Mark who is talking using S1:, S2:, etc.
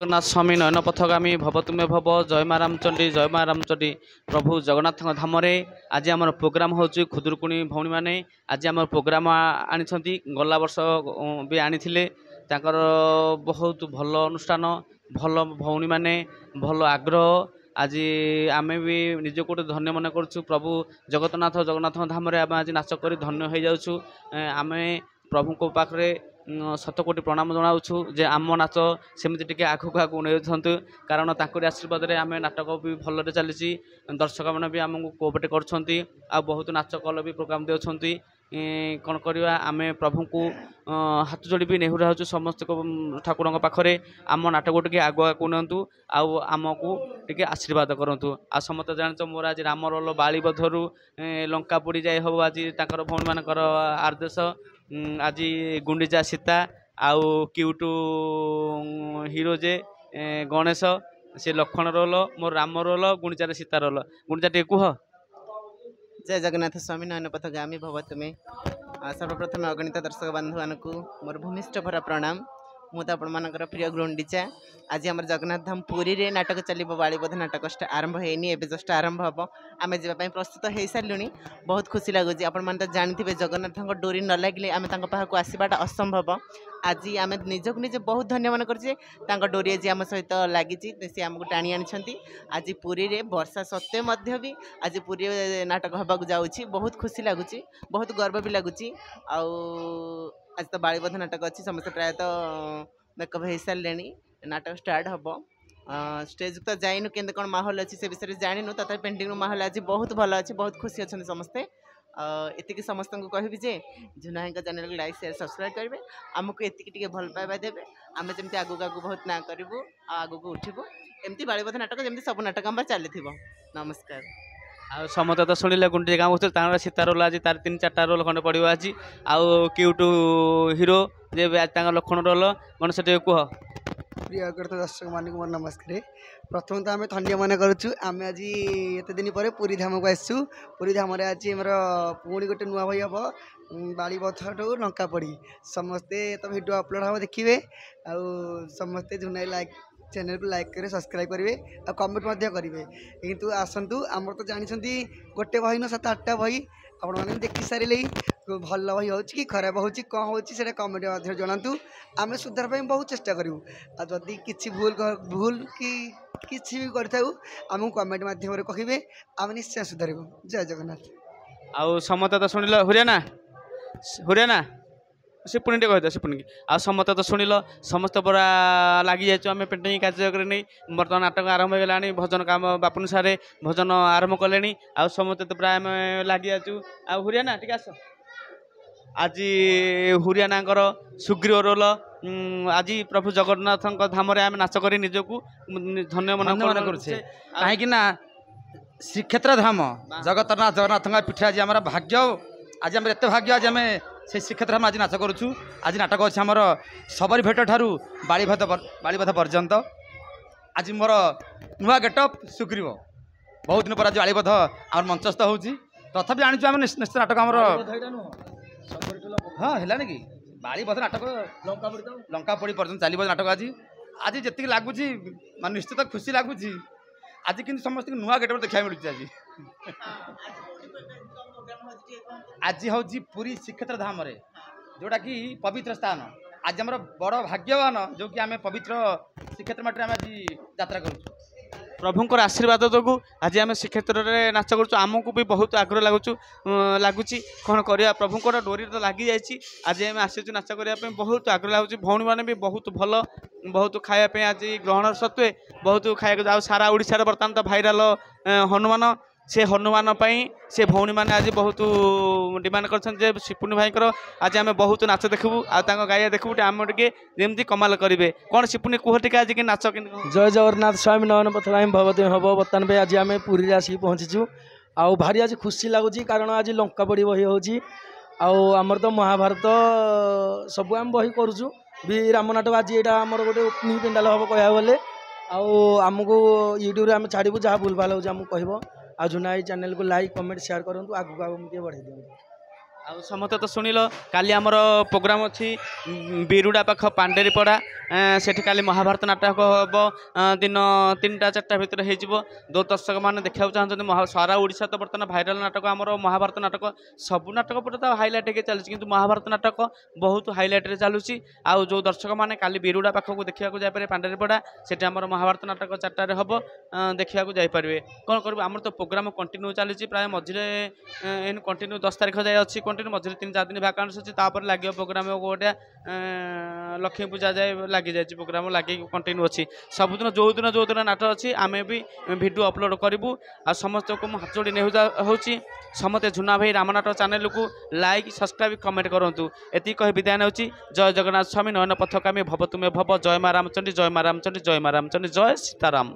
S1: जगन्नाथ स्वामी नयन पथगामी भव तुमे भव जय माँ रामचंडी जय माँ रामचंडी प्रभु जगन्नाथ धाम आज आम प्रोग्राम हो खुदुरकुणी भौणी मैंने आज आम प्रोग्राम आनी गला वर्ष भी आनी बहुत भल अनुष्ठान भल भौणी मैंने भल आग्रह आज आमे भी निज को धन्य मन करूँ प्रभु जगन्नाथ जगन्नाथ धाम आम आज नाच कर धन्य हो जाऊँ आम प्रभु को पाखे शतकोटी प्रणाम जनाऊँ जे आम नाच सेमती टिके आगू आगू नहीं कारण तांकरी आशीर्वाद रे आम नाटक भी भलरे चली दर्शक मैंने भी आमको कोअपरेट कर बहुत नाच कल भी प्रोग्राम दे कौन करवा आम प्रभु को हाथ जोड़ी भी नेहुरा हो समस्त ठाकुर पाखे आम नाटक टे आगु आगू नियंतु आमको टे आशीर्वाद करूँ आ समस्त जान मोर आज राम रोल बाड़ीबधरू लंका पोड़ी जाए हम आज भौणी मानकर आदेश आज गुंडीचा सीता आउ क्यूटू हिरो जे गणेश से लक्ष्मण रोल मोर राम रोल गुंडीचार सीता रोल गुंडीचा टे कह
S2: जय जगन्नाथ स्वामी नयन पथगामी भव तुमे सर्वप्रथम अगणित दर्शक बांधव मानक मोर भूमिष्ठ भरा प्रणाम मुझे आपर प्रिय गुंडीचा आज आम जगन्नाथ धाम पुरी रे नाटक चलो बाड़ीबोध नाटक आरंभ होनी एवं जस्ट आरंभ हम आम जावाई प्रस्तुत हो सारे बहुत खुशी लगुच आपण तो जानते जगन्नाथ डोरी न लगे आम पाक आसवाटा असंभव आज आम निजक निजे बहुत धन्य मन कर डोरी आज आम सहित लगी सी आमको टाणी आनी आज पुरी रे वर्षा सत्वे भी आज पुरी नाटक होगा जाऊँगी बहुत खुशी लगुच बहुत गर्व भी लगुच आज तो बाड़ीबोध नाटक अच्छी समस्त प्रायतः मेकअप हो सारे नाटक स्टार्ट हम स्टेज तो जाइनु के कौन माहौल अच्छी से विषय जानु तथा पेंटिंग माहौल आज बहुत भल अच्छे बहुत खुशी अच्छा समस्ते एति समस्त को कहबी जे झुना चैनल को लाइक शेयर सब्सक्राइब करेंगे आमको एति भल पाइबा देवे आम जमी आगू आगू बहुत ना करूँ आगू को उठू एमती बाड़ीबोध नाटक जमी सब नाटक आम चली नमस्कार
S1: आ समत तो शुणिले गुंडी गाँव तार सीता रोल आज तार 3-4टा रोल खंडे पड़ो आज आउ क्यूटू हिरो जे आज लक्ष्मण रोल गणेश टे कह
S3: प्रिय दर्शक मान मोर नमस्कार प्रथम तो आम धन्य मन करुँ आम आज एत दिन पर पुरी धाम को आसू पुरी धाम आज आमर पुणी गोटे नुआ भाई हम बाड़ीबोध ठू लंका पड़ी समस्ते तो भिडियो अपलोड हम देखिए आउ समस्ते झुनाई लाइक चैनल को लाइक करें सब्सक्राइब करेंगे और कमेंट करेंगे किंतु आसतु आमर तो जानते गोटे बही न 7-8टा बही आपने देखी सारे भल बही हो कि खराब हो कौन हो कमेंट जनातु आम सुधार बहुत चेष्टा करूँ आदि किसी भूल कि किसी भी करूँ कमेंट मध्यम कहे आम निश्चय सुधारू जय जगन्नाथ
S1: आउ समत तो शुणिल हुरियाना सिपुणी टे कही सिपुणी की आ समस्त तो शुणिल समस्त पूरा लगी जाइए आम पेंटिंग कार्य नहीं बर्तमान नाटक आरंभ हो गलानी भजन काम बापुन सारे भजन आरंभ कले आ समस्त तो प्राय आम लगी जाचु आ हुरियाना ठीक आस आज हुरियाना सुग्रीव रोल आज प्रभु जगन्नाथ धाम आम नाच कर निजक धन्य मन करुचे
S4: कहीं श्रीक्षेत्र धाम जगन्नाथ पीठ आज आम भाग्य आज आम एत भाग्य आज आम से श्रीक्षेत्र हम आज नाच करुँ आज नाटक अच्छे आमर सबरी भेट ठारू बाड़ीबोध पर्यंत आज मोर नुआ गेटअप सुग्रीव बहुत दिन पर आज बाड़ीबोध आम मंचस्थ हो तथापि जानी आम निश्चित नाटक आमर हाँ है कि बाड़ीबोध नाटक लंका पोड़ी पर्यटन चलो नाटक आज आज जी लगुच मान निश्चित खुशी लगुच आज कि समस्त नुआ गेटअप देखा मिलूँ आज हूँ पुरी श्रीक्षेत्र धाम जोटा कि पवित्र स्थान आज आम बड़ भाग्यवान जो कि आम पवित्र श्रीक्षेत्र मटे आज यात्रा करूँ
S1: प्रभुंर आशीर्वाद जो आज आम श्रीक्षेत्र में नाच करमको भी बहुत आग्रह लगुच कौन करवा प्रभुंर डोरी तो लगी जाइए आज आम आसीचु नाच करने बहुत आग्रह लगुच भौणी मैंने भी बहुत भल बहुत खायापी आज ग्रहण सत्वे बहुत खाया जाओ सारा ओडिशा बर्तमान तो भाइराल हनुमान से हनुमान से भौणी मैंने आज बहुत डिमांड कर सिपुनी भाई आज आम बहुत नाच देखू आ गाया देखू आम टे जमी कमाल करेंगे कौन सिपुनी कह टे आज कि नाच
S5: जय जगन्नाथ स्वामी नयन पथगामी भवते हम बर्तमान भाई आज आम पुरी आसिक पहुँचीचु आउ भारी आज खुशी लगुच कारण आज लंका पड़ी बही होमर तो महाभारत सब आम बही करुचु भी राम नाटक आज यहाँ आमर गोटे ओपनिंग पेंडाल हम कह गले आमको यूट्यूब आम छाड़ू जहाँ भूल भाल हो कह आ झुनाई चैनल को लाइक कमेंट शेयर करूँ आगू आगे बढ़े दिखाँ
S1: ଆଉ ସମସ୍ତେ ତ ଶୁଣିଲ କାଲି ଆମର ପ୍ରୋଗ୍ରାମ ଅଛି ବିରୁଡ଼ା ପାଖ ପାଣ୍ଡେରୀପଡ଼ା ସେଠି କାଲି ମହାଭାରତ ନାଟକ ହେବ ଦିନ 3ଟା 4ଟା ଭିତରେ ହେଇଯିବ। ଯେଉଁ ଦର୍ଶକମାନେ ଦେଖିବାକୁ ଚାହୁଁଛନ୍ତି ସାରା ଓଡ଼ିଶା ତ ବର୍ତ୍ତମାନ ଭାଇରାଲ ନାଟକ ଆମର ମହାଭାରତ ନାଟକ ସବୁ ନାଟକ ପରେ ତ ହାଇଲାଇଟ୍ ହେଇକି ଚାଲୁଛି କିନ୍ତୁ ମହାଭାରତ ନାଟକ ବହୁତ ହାଇଲାଇଟ୍ରେ ଚାଲୁଛି। ଆଉ ଯେଉଁ ଦର୍ଶକମାନେ କାଲି ବିରୁଡ଼ା ପାଖକୁ ଦେଖିବାକୁ ଯାଇପାରିବେ ପାଣ୍ଡେରୀପଡ଼ା ସେଠି ଆମର ମହାଭାରତ ନାଟକ 4ଟାରେ ହେବ ଦେଖିବାକୁ ଯାଇପାରିବେ। କ'ଣ କରିବୁ ଆମର ତ ପ୍ରୋଗ୍ରାମ କଣ୍ଟିନ୍ୟୁ ଚାଲିଛି ପ୍ରାୟ ମଝିରେ ଏଇନୁ କଣ୍ଟିନ୍ୟୁ 10 ତାରିଖ ଯାଏ ଅଛି କଣ୍ଟିନ୍ୟୁ ମଝିରେ 3-4 ଦିନ ଭ୍ୟାକାନ୍ସ ଅଛି ତାପରେ ଲାଗିବ ପ୍ରୋଗ୍ରାମ ଗୋଟେ ଲକ୍ଷ୍ମୀ ପୂଜା ଯାଏ ଲାଗିଯାଇଛି ପ୍ରୋଗ୍ରାମ ଲାଗିକି କଣ୍ଟିନ୍ୟୁ ଅଛି। ସବୁଦିନ ଯୋଉଦିନ ନାଟ ଅଛି ଆମେ ବି ଭିଡ଼ିଓ ଅପଲୋଡ଼ କରିବୁ। ଆଉ ସମସ୍ତଙ୍କୁ ମୁଁ ହାତ ଯୋଡ଼ି ନେଉ ହେଉଛି ସମସ୍ତେ ଝୁନା ଭାଇ ରାମନାଟ ଚ୍ୟାନେଲକୁ ଲାଇକ୍ ସବସ୍କ୍ରାଇବ୍ କମେଣ୍ଟ କରନ୍ତୁ। ଏତିକି କହି ବିଦାୟ ନେଉଛି। ଜୟ ଜଗନ୍ନାଥ ସ୍ୱାମୀ ନୟନ ପଥଗାମୀ ଭବ ତୁମେ ଭବ ଜୟ ମା ରାମଚଣ୍ଡୀ ଜୟ ମା ରାମଚଣ୍ଡୀ ଜୟ ମା ରାମଚଣ୍ଡୀ ଜୟ ସୀତାରାମ।